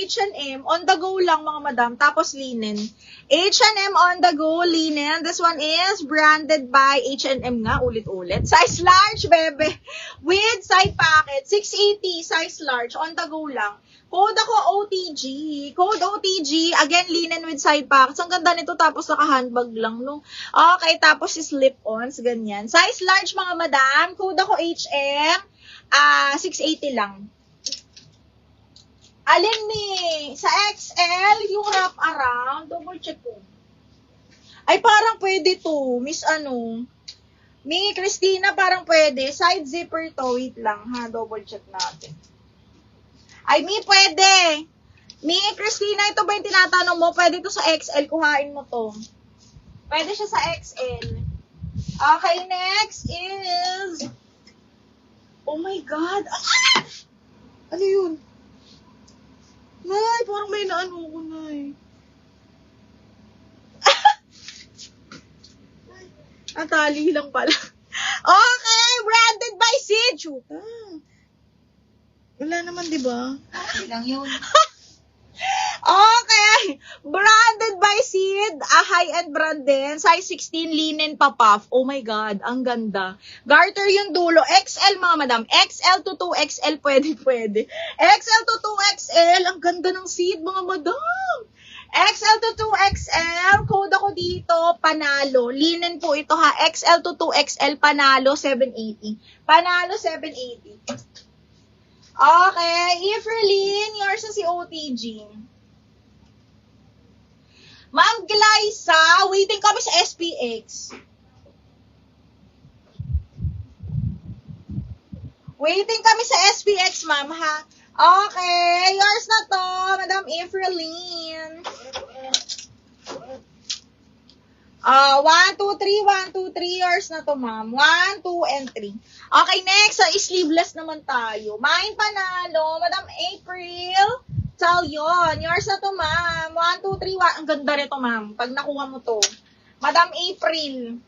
H&M, on the go lang mga madam, tapos linen. H&M on the go, linen. This one is branded by H&M nga, ulit-ulit. Size large, bebe. With side pocket, 680, size large, on the go lang. Code ako OTG. Code OTG, again, linen with side pockets. Ang ganda nito, tapos naka-handbag lang, no? Okay, tapos slip-ons, ganyan. Size large mga madam, code ako HM, 680 lang. Alin ni? Sa XL, yung wrap around, double check ko. Ay, parang pwede to. Miss Christina, parang pwede. Side zipper to. Wait lang, ha? Double check natin. Ay, pwede. Christina, ito ba yung tinatanong mo? Pwede to sa XL. Kuhain mo to. Pwede siya sa XL. Okay, next is... Oh my God! Ah! Ano yun? Nay, parang may naano ko, Nay. Ang tali lang pala. Okay, branded by Sid. Chuta. Wala naman, di ba? Okay lang yun. Okay, branded by Sid, high-end brand din, size 16, linen pa puff. Oh my God, ang ganda. Garter yung dulo, XL mga madam, XL to 2XL, pwede. XL to 2XL, ang ganda ng Sid mga madam. XL to 2XL, code ako dito, panalo. Linen po ito ha, XL to 2XL, panalo, 780. Panalo, 780. Okay, Ifrelin, yours na si OTG. Ma'am Glyza, waiting kami sa SPX. Waiting kami sa SPX, ma'am, ha? Okay, yours na to, Madam Ifrelin. 1, 2, 3, 1, 2, 3, yours na to, ma'am. 1, 2, and 3. Okay, next, sa sleeveless naman tayo. Mine panalo, Madam April. Tell yon. Yours na to, ma'am. 1, 2, 3, 1. Ang ganda nito, ma'am. Pag nakuha mo to. Madam April.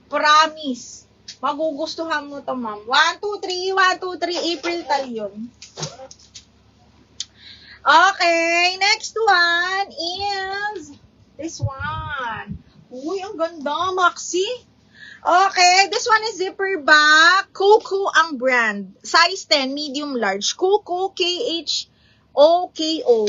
Promise. Magugustuhan mo to, ma'am. 1, 2, 3, 1, 2, 3. April, tell yon. Okay, next one is this one. Uy, ang ganda, Maxi. Okay, this one is zipper back. Kuku ang brand. Size 10, medium large. Kuku, KHOKO.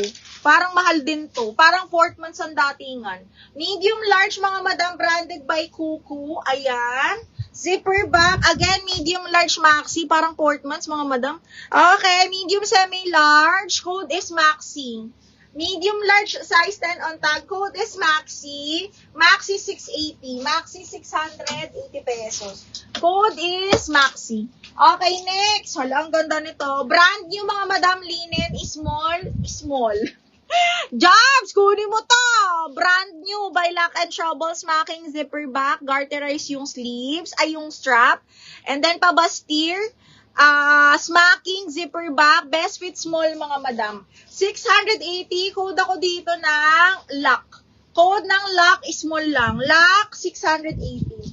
Parang mahal din to. Parang Portman ang datingan. Medium large, mga madam, branded by Kuku. Ayan. Zipper back. Again, medium large maxi. Parang Portman's, mga madam. Okay, medium semi-large. Code is maxi. Medium large size 10 on tag. Code is maxi. Maxi 680. Maxi 680 pesos. Code is maxi. Okay, next. Hala, ang ganda nito. Brand new, mga madam, linen. Small. Jobs, kunin mo to. Brand new by Lock and Trouble, smacking zipper back. Garterize yung sleeves, ay yung strap. And then pabastir. Smacking zipper back. Best fit small, mga madam. 680. Code ako dito ng lock. Code ng lock is small lang. Lock 680.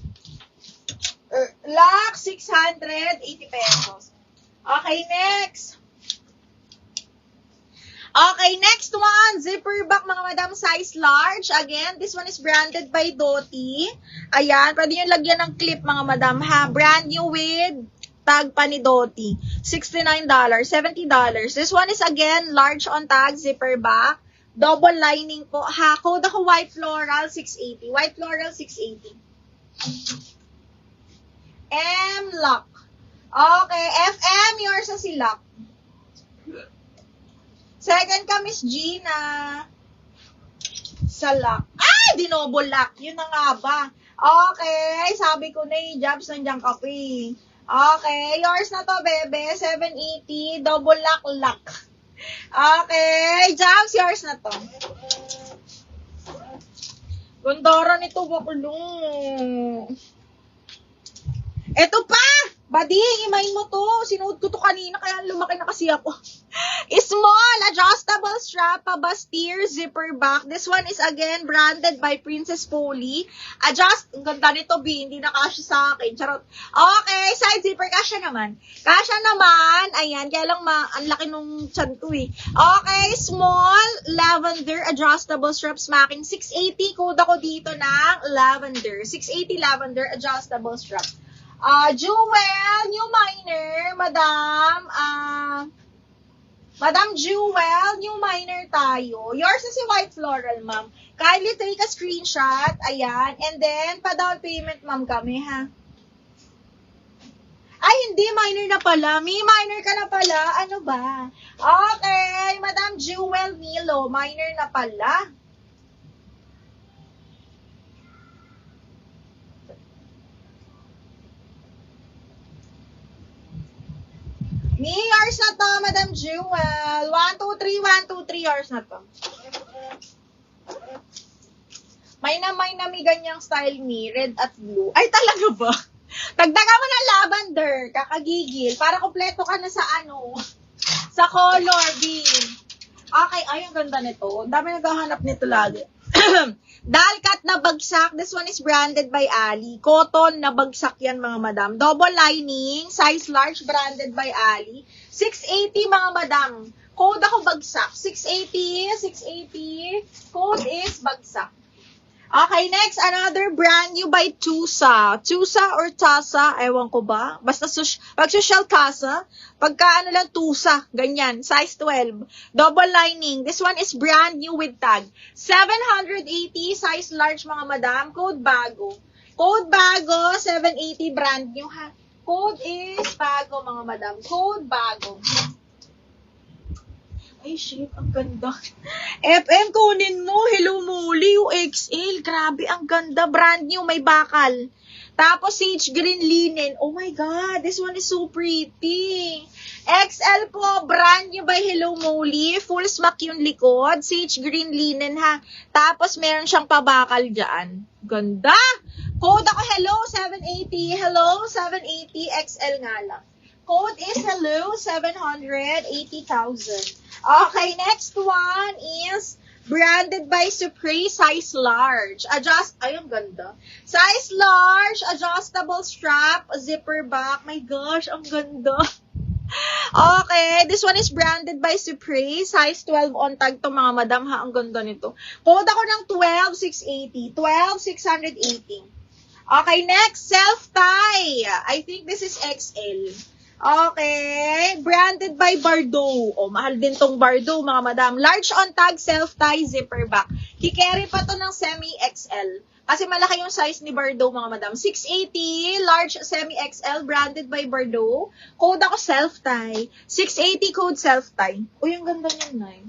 Lock 680 pesos. Okay, next. Okay, next one. Zipper back, mga madam, size large. Again, this one is branded by Doty. Ayan, pwede nyo lagyan ng clip, mga madam, ha. Brand new with tag pa ni Doty. $69, $70. This one is again large on tag, zipper back. Double lining po. Ha, code ako white floral 680. White floral 680. M lock. Okay, FM, yours na si lock. Second ka, Miss Gina. Sa lock. Ay, dinoble lock. Yun na nga ba? Okay, sabi ko na yung jobs nandiyan ka pa eh. Okay, yours na to, bebe. 780, double lock. Okay, jobs, yours na to. Gandara nito, bakulong. Eto pa! Bading, imain mo to. Sinuot ko to kanina, kaya lumaki na kasi ako. Small, adjustable strap, pabastier, zipper back. This one is again branded by Princess Polly. Ang ganda nito, B. Hindi na kasya sa akin. Charot. Okay, side zipper, kasya naman. Kasya naman. Ayan, kaya lang ang laki nung chan ko eh. Okay, small, lavender, adjustable strap, smacking. 680, code ako dito ng lavender. 680 lavender, adjustable strap. Jewel, new minor, Madam Jewel, new minor tayo. Yours is si white floral, ma'am. Kindly take a screenshot, ayan, and then, pa-down payment, ma'am, kami, ha? Ay, hindi, minor na pala. May minor ka na pala. Ano ba? Okay, Madam Jewel Milo, minor na pala. Me, yours na to, Madam Jewel. 1, 2, 3, 1, 2, 3, yours na to. May may ganyang style ni, red at blue. Ay, talaga ba? Dagdagan mo ng lavender, kakagigil, para kompleto ka na sa sa color, B. Okay, ay, ang ganda nito. Ang dami naghahanap nito lagi. Dalkat na bagsak. This one is branded by Ali. Cotton na bagsak yan, mga madam. Double lining, size large, branded by Ali. 680, mga madam. Code ako bagsak. 680, 680. Code is bagsak. Okay, next, another brand new by Tusa. Tusa or Tasa, ewan ko ba. Basta pag social casa, pagka lang Tusa, ganyan, size 12. Double lining. This one is brand new with tag. 780, size large, mga madam. Code bago. Code bago, 780, brand new, ha. Code is bago, mga madam. Code bago. Ay, shit, ang ganda. FM, kunin mo. Hello, Muli. UXL. Grabe, ang ganda. Brand new, may bakal. Tapos, sage green linen. Oh my God, this one is so pretty. XL po, brand new by Hello, Muli. Full smack yung likod. Sage green linen, ha. Tapos, meron siyang pabakal dyan. Ganda. Code ako, hello, 780. Hello, 780. XL nga lang. Code is hello, 780,000. Okay, next one is branded by Supre, size large. Ay, ang ganda. Size large, adjustable strap, zipper back. My gosh, ang ganda. Okay, this one is branded by Supre, size 12 on tag to, mga madam, ha. Ang ganda nito. Code ako ng 12,680. 12,680. Okay, next, self-tie. I think this is XL. Okay, branded by Bardot. Oh, mahal din tong Bardot, mga madam. Large on tag, self-tie, zipper back. Kikerry pa to ng semi-XL. Kasi malaki yung size ni Bardot, mga madam. 680, large semi-XL, branded by Bardot. Code ako self-tie. 680 code self-tie. Uy, ang ganda niyan, Nay.